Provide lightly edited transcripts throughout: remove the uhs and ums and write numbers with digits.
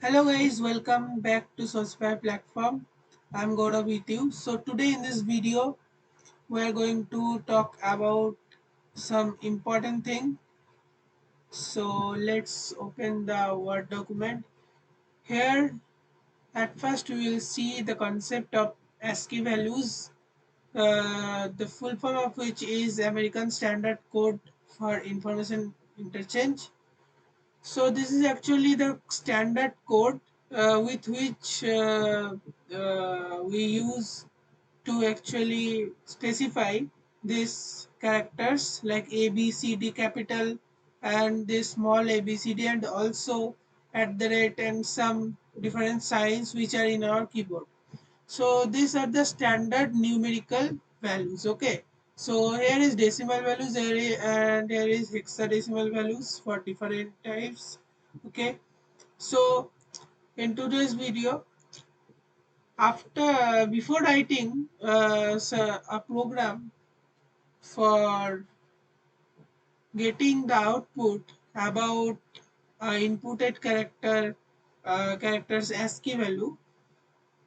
Hello guys, welcome back to Sourcefire platform. I'm Gaurav with you. So today in this video, we are going to talk about some important thing. So let's open the Word document. Here, at first we will see the concept of ASCII values, the full form of which is American Standard Code for Information Interchange. So this is actually the standard code with which we use to actually specify these characters like A, B, C, D capital and this small a, B, C, D, and also at the rate and some different signs which are in our keyboard. So these are the standard numerical values. Okay. So here is decimal values and here is hexadecimal values for different types. Okay. So in today's video, after before writing a program for getting the output about inputted characters ASCII value,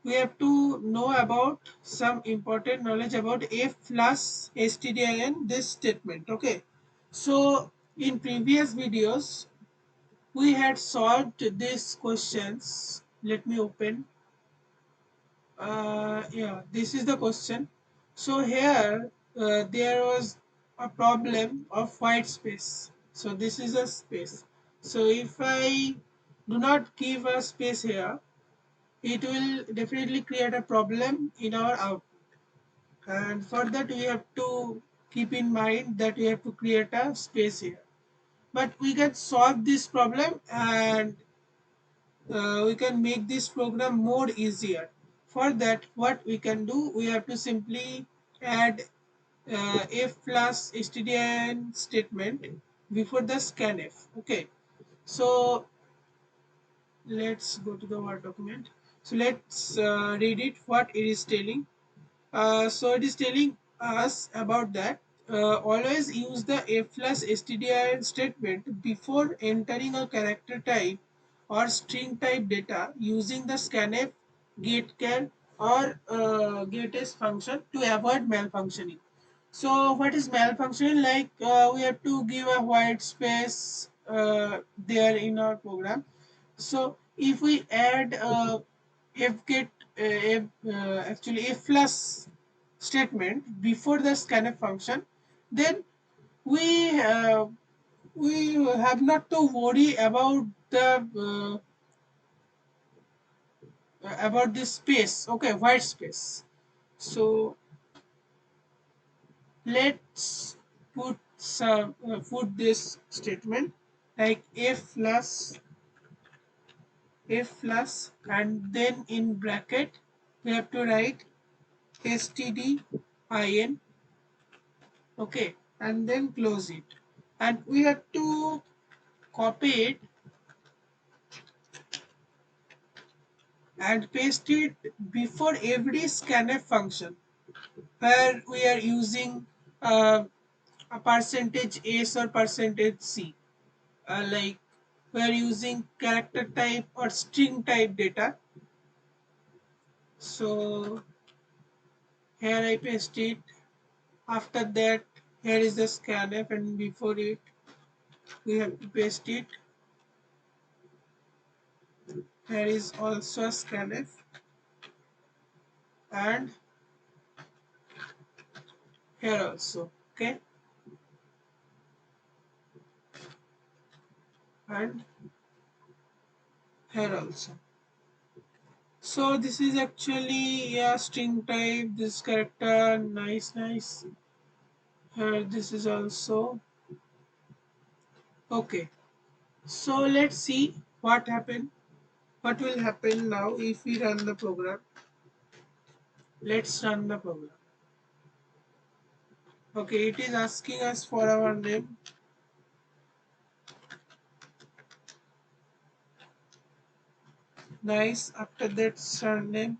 we have to know about some important knowledge about fflush stdin this statement. Okay, so in previous videos we had solved these questions. Let me open. Yeah, this is the question. So here there was a problem of white space. So this is a space. So if I do not give a space here, it will definitely create a problem in our output. And for that we have to keep in mind that we have to create a space here. But we can solve this problem and we can make this program more easier. For that, what we can do, we have to simply add f plus stdin statement before the scanf. Okay, so let's go to the Word document. So let's read it what it is telling. So it is telling us about that always use the a plus stdin statement before entering a character type or string type data using the scanf, getChar or getS function to avoid malfunctioning. So what is malfunctioning? Like we have to give a white space there in our program. So if we add fget actually f plus statement before the scanf function, then we uh, we have not to worry about this space. Okay, white space. So let's put this statement like f plus and then in bracket we have to write stdin, okay, and then close it, and we have to copy it and paste it before every scanf function where we are using a percentage s or percentage c, like we are using character type or string type data. So here I paste it. After that, here is the scanf, and before it we have to paste it. Here is also a scanf, and here also. Okay, and here also. So this is actually a string type. This character, nice. Here this is also okay. So let's see what happened. What will happen now if we run the program? Let's run the program. Okay, it is asking us for our name. Nice. After that surname.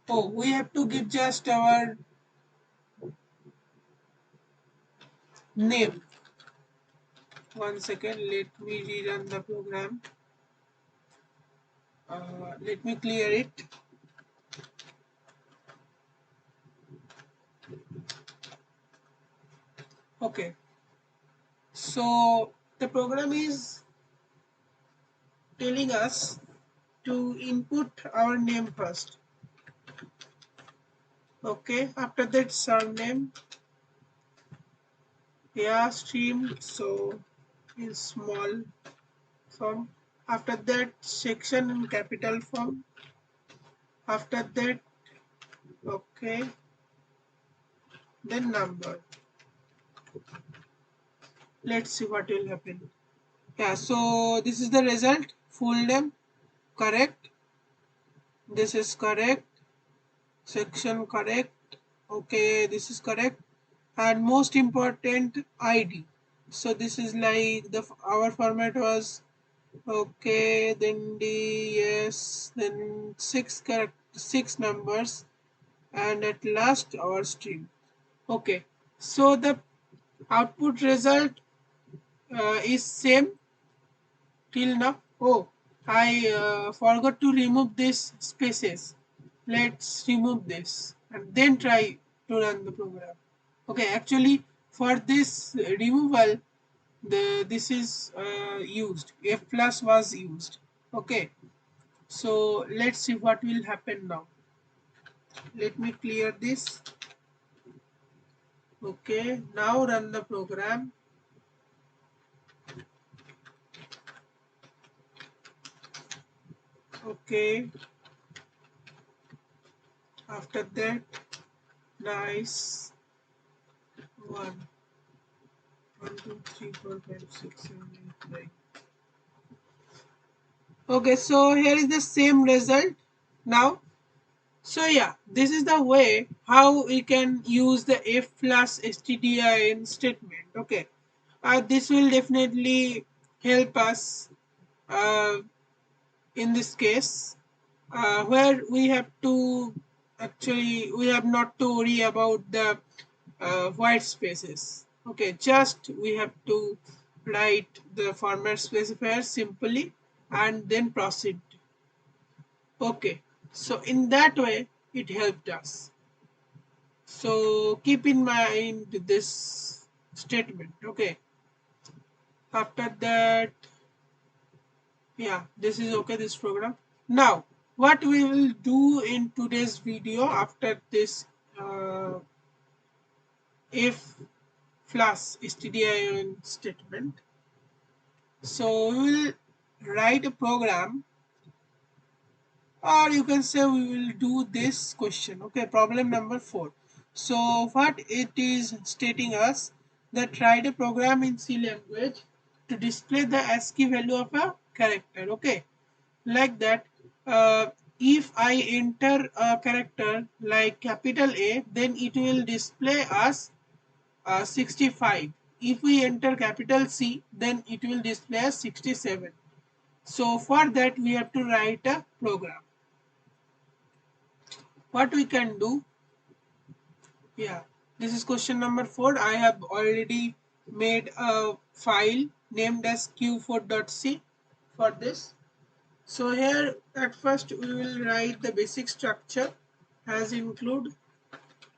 Oh, we have to give just our name. 1 second. Let me rerun the program. let me clear it. Okay, so the program is telling us to input our name first. Okay, after that surname, yeah, stream, so in small form. After that section in capital form. After that, okay, then number. Let's see what will happen. Yeah, so this is the result. Full name correct. This is correct. Section correct. Okay, this is correct. And most important, ID. So this is like the our format was okay. Then D, yes. Then six numbers, and at last our string. Okay, so the output result is same till now. Oh, I forgot to remove these spaces. Let's remove this and then try to run the program. Okay, actually for this removal, this is used. fflush was used. Okay, so let's see what will happen now. Let me clear this. Okay, now run the program. Okay, after that, nice. 1, 1, 2, 3, 4, 5, 6, 7, 8, 9. Okay, so here is the same result now. So yeah, this is the way how we can use the fflush stdin statement. Okay, this will definitely help us uh, in this case, where we have to actually we have not to worry about the white spaces. Okay, just we have to write the format specifier simply and then proceed. Okay, so in that way it helped us. So keep in mind this statement. Okay, after that, yeah, this is okay, this program. Now what we will do in today's video after this if flush stdin statement, so we will write a program, or you can say we will do this question. Okay, problem number 4. So what it is stating us that write a program in C language to display the ASCII value of a character. Okay, like that. If I enter a character like capital A, then it will display us 65. If we enter capital C, then it will display as 67. So for that we have to write a program. What we can do, yeah, this is question number 4. I have already made a file named as q4.c for this. So here at first we will write the basic structure as include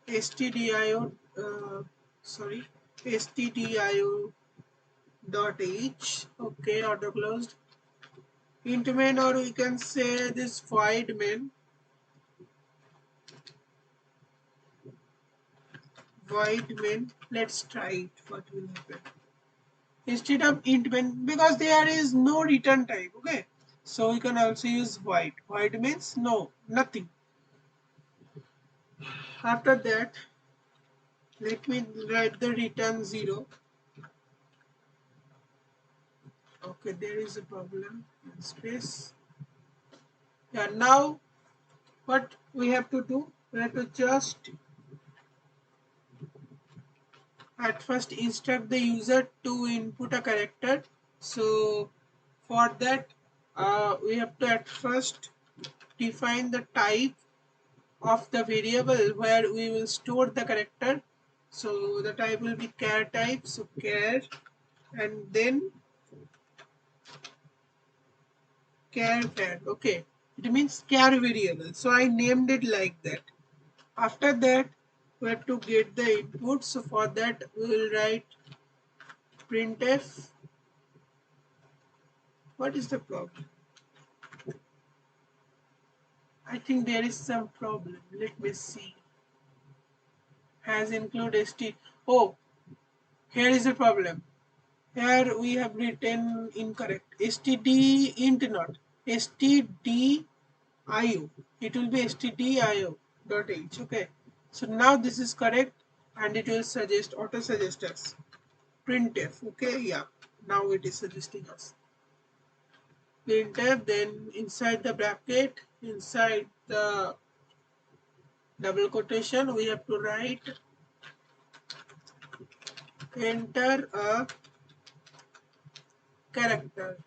stdio stdio dot h. Okay, auto closed int main, or we can say this void main. Let's try it, what will happen instead of int main, because there is no return type. Okay, so we can also use void means no, nothing. After that, let me write the return 0. Okay, there is a problem in space. Yeah, now what we have to do, we have to just at first instruct the user to input a character. So for that we have to at first define the type of the variable where we will store the character. So the type will be char type, so char, and then char var. Okay, It means char variable. So I named it like that. After that, we have to get the input. So for that, we will write printf. What is the problem? I think there is some problem. Let me see. Has include st. Oh, here is the problem. Here we have written incorrect. Std int not stdio. It will be stdio dot h. Okay. So now this is correct, and it will suggest auto suggest us printf. Okay. Yeah. Now it is suggesting us printf. Then inside the bracket, inside the double quotation, we have to write enter a character.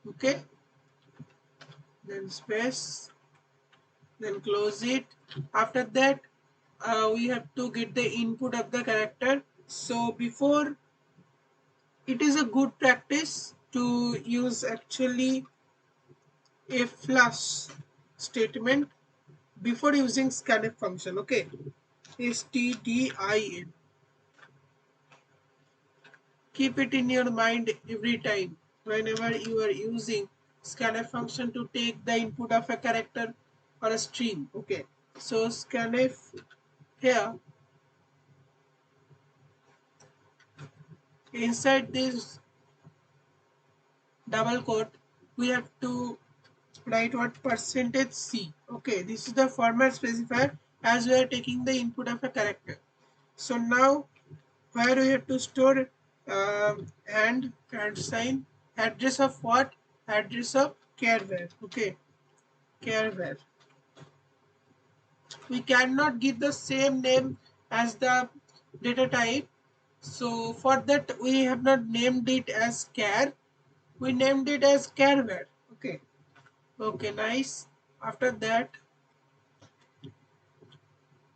Okay. Then space, then close it. After that, we have to get the input of the character. So before, it is a good practice to use actually a flush statement before using scanf function. Okay, stdin. Keep it in your mind every time whenever you are using scanf function to take the input of a character or a string. Okay, so scanf here, inside this double quote, we have to write what percentage c. Okay, this is the format specifier as we are taking the input of a character. So now where we have to store and sign address of what, address of careware. Okay, careware. We cannot give the same name as the data type, so for that we have not named it as char, we named it as careware. Okay. Okay, nice. After that,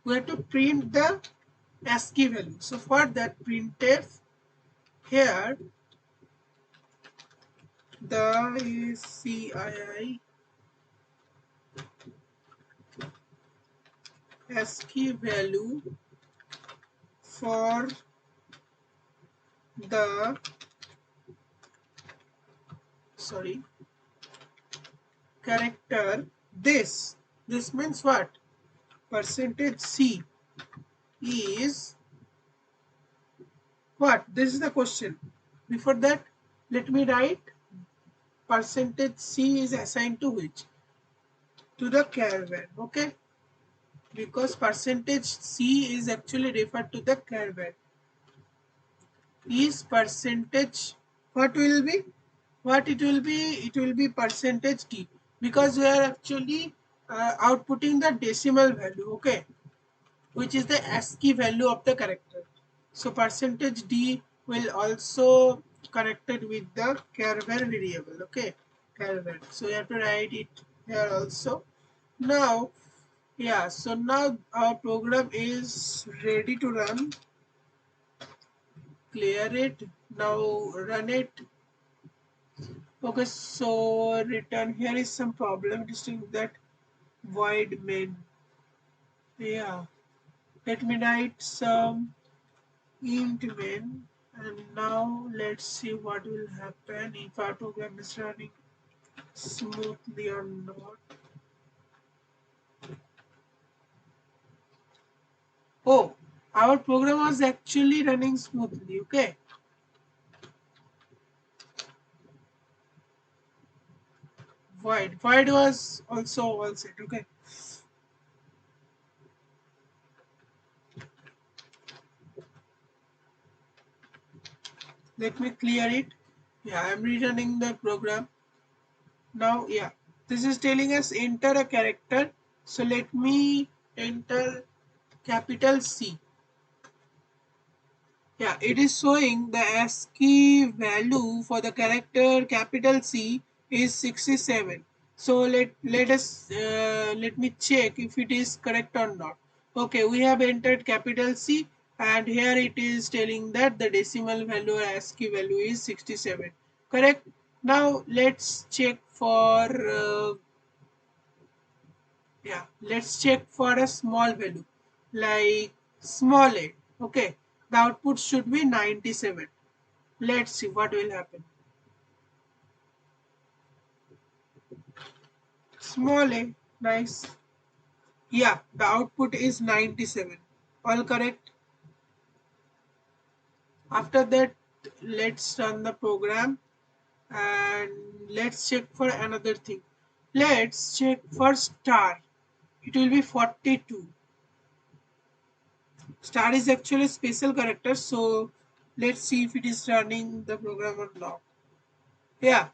we have to print the ASCII value. So for that, printf here the ASCII ASCII value for the sorry character this. This means what? Percentage C is what? This is the question. Before that, let me write percentage C is assigned to which? To the caravan. Okay, because percentage C is actually referred to the caravan. Is percentage what will be? What it will be? It will be percentage D, because we are actually outputting the decimal value. Okay, which is the ASCII value of the character. So percentage D will also connected with the char variable. Okay, char. So you have to write it here also. Now, yeah. So now our program is ready to run. Clear it. Now run it. Okay. So return. Here is some problem. Distinct that void main. Yeah. Let me write some int main, and now let's see what will happen if our program is running smoothly or not. Oh, our program was actually running smoothly. Okay, void was also all set. Okay, let me clear it. Yeah, I'm rerunning the program now. Yeah, this is telling us enter a character, so let me enter capital C. Yeah, it is showing the ASCII value for the character capital C is 67. So let me check if it is correct or not. Okay, we have entered capital C, and here it is telling that the decimal value or ASCII value is 67. Correct? Now let's check for let's check for a small value like small a. Okay, the output should be 97. Let's see what will happen. Small a, nice. Yeah, the output is 97. All correct. After that, let's run the program and let's check for another thing. Let's check for star. It will be 42. Star is actually a special character, so let's see if it is running the program or not. Yeah,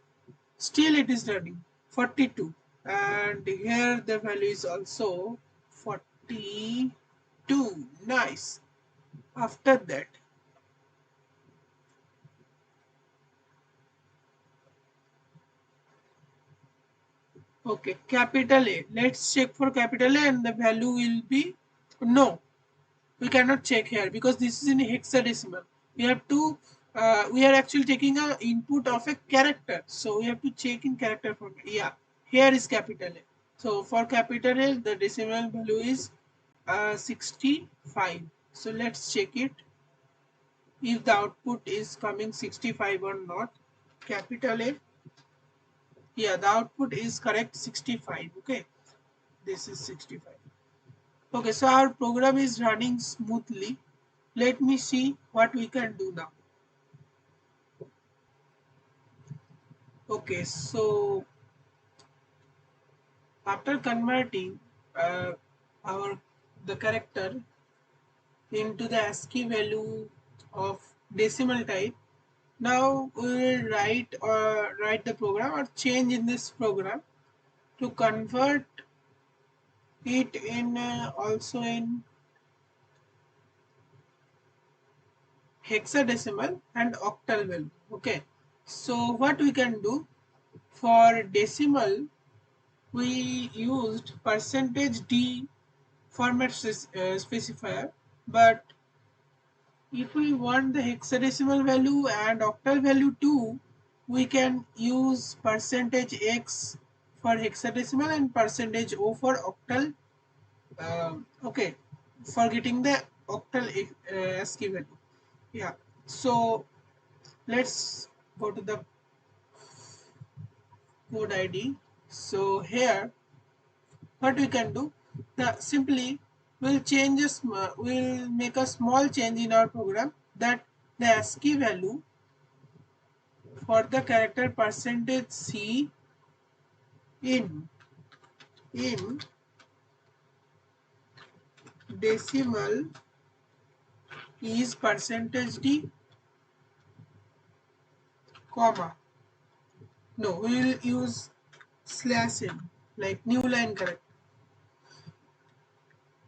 still it is running 42, and here the value is also 42. Nice. After that, okay, capital A. Let's check for capital A, and the value will be no. We cannot check here because this is in hexadecimal. We have to we are actually taking a input of a character, so we have to check in character format. Yeah, here is capital A. So for capital A, the decimal value is 65. So let's check it if the output is coming 65 or not. Capital A, yeah, the output is correct, 65. Okay, this is 65. Okay, so our program is running smoothly. Let me see what we can do now. Okay, so after converting uh, our the character into the ASCII value of decimal type, now we will write the program or change in this program to convert it in also in hexadecimal and octal value. Okay, so what we can do for decimal, we used percentage %d format specifier, but if we want the hexadecimal value and octal value too, we can use percentage %x for hexadecimal and percentage %o for octal. Okay, for getting the octal ASCII value. Yeah, so let's go to the code ID. So here what we can do, the simply we'll make a small change in our program that the ASCII value for the character percentage %c in decimal is percentage %d, comma, no, we will use /n like new line character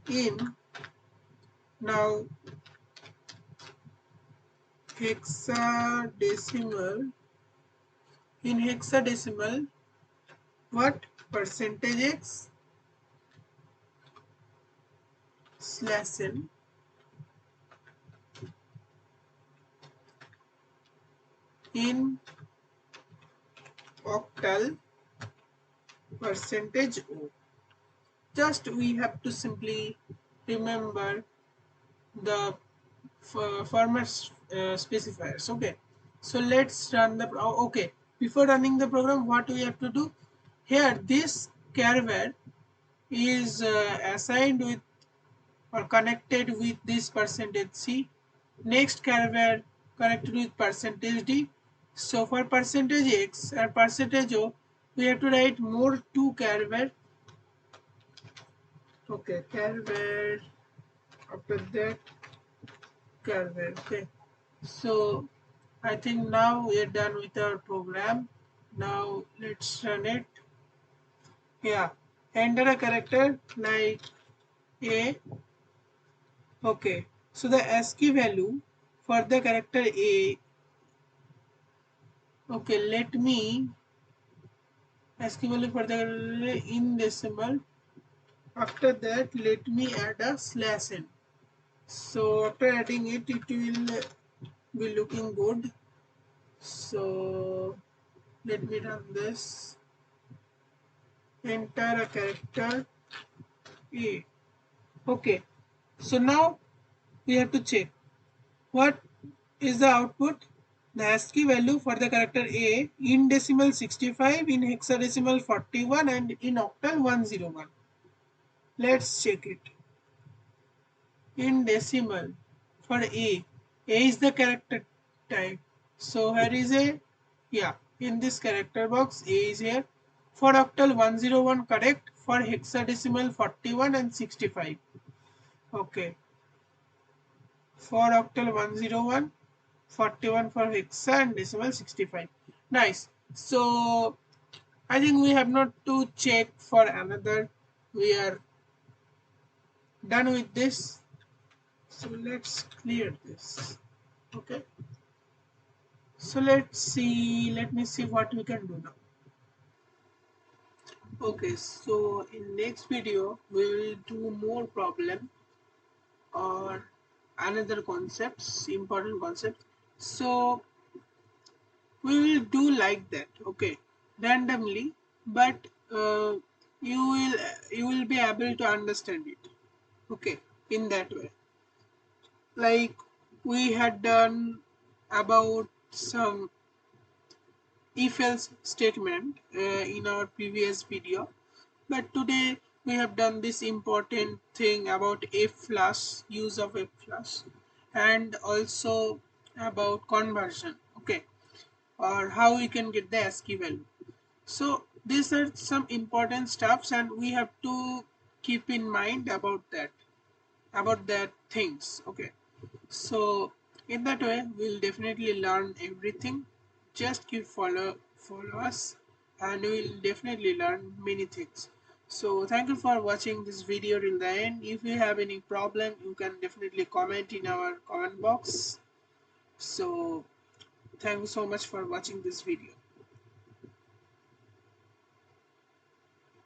in now hexadecimal, in hexadecimal what percentage %x /n in octal percentage %o. Just we have to simply remember the format specifiers. Okay, so let's run the okay, before running the program, what we have to do here, this carver is assigned with or connected with this percentage %c, next carver connected with percentage %d. So for percentage %x and percentage %o, we have to write more two carver. Okay, carver, after that carver. Okay, so I think now we are done with our program. Now let's run it. Yeah, enter a character like a. Okay, so the ASCII value for the character a. Okay, let me ASCII value for the character in decimal. After that, let me add a /n. So after adding it, it will be looking good. So let me run this. Enter a character A. Okay, so now we have to check what is the output. The ASCII value for the character A in decimal 65, in hexadecimal 41, and in octal 101. Let's check it. In decimal for A is the character type. So here is a, yeah, in this character box A is here. For octal 101 correct, for hexadecimal 41 and 65. Okay, for octal 101, 41 for hexa and decimal 65. Nice. So I think we have not to check for another. We are done with this. So let's clear this. Okay. So let's see. Let me see what we can do now. Okay. So in next video we will do more problem or another concepts, important concepts. So we will do like that. Okay, randomly, but you will be able to understand it. Okay, in that way, like we had done about some if else statement in our previous video, but today we have done this important thing about fflush, use of fflush, and also about conversion. Okay, or how we can get the ASCII value. So these are some important stuffs and we have to keep in mind about that things. Okay, so in that way we'll definitely learn everything. Just keep follow us and we'll definitely learn many things. So thank you for watching this video till the end. If you have any problem you can definitely comment in our comment box. So thank you so much for watching this video.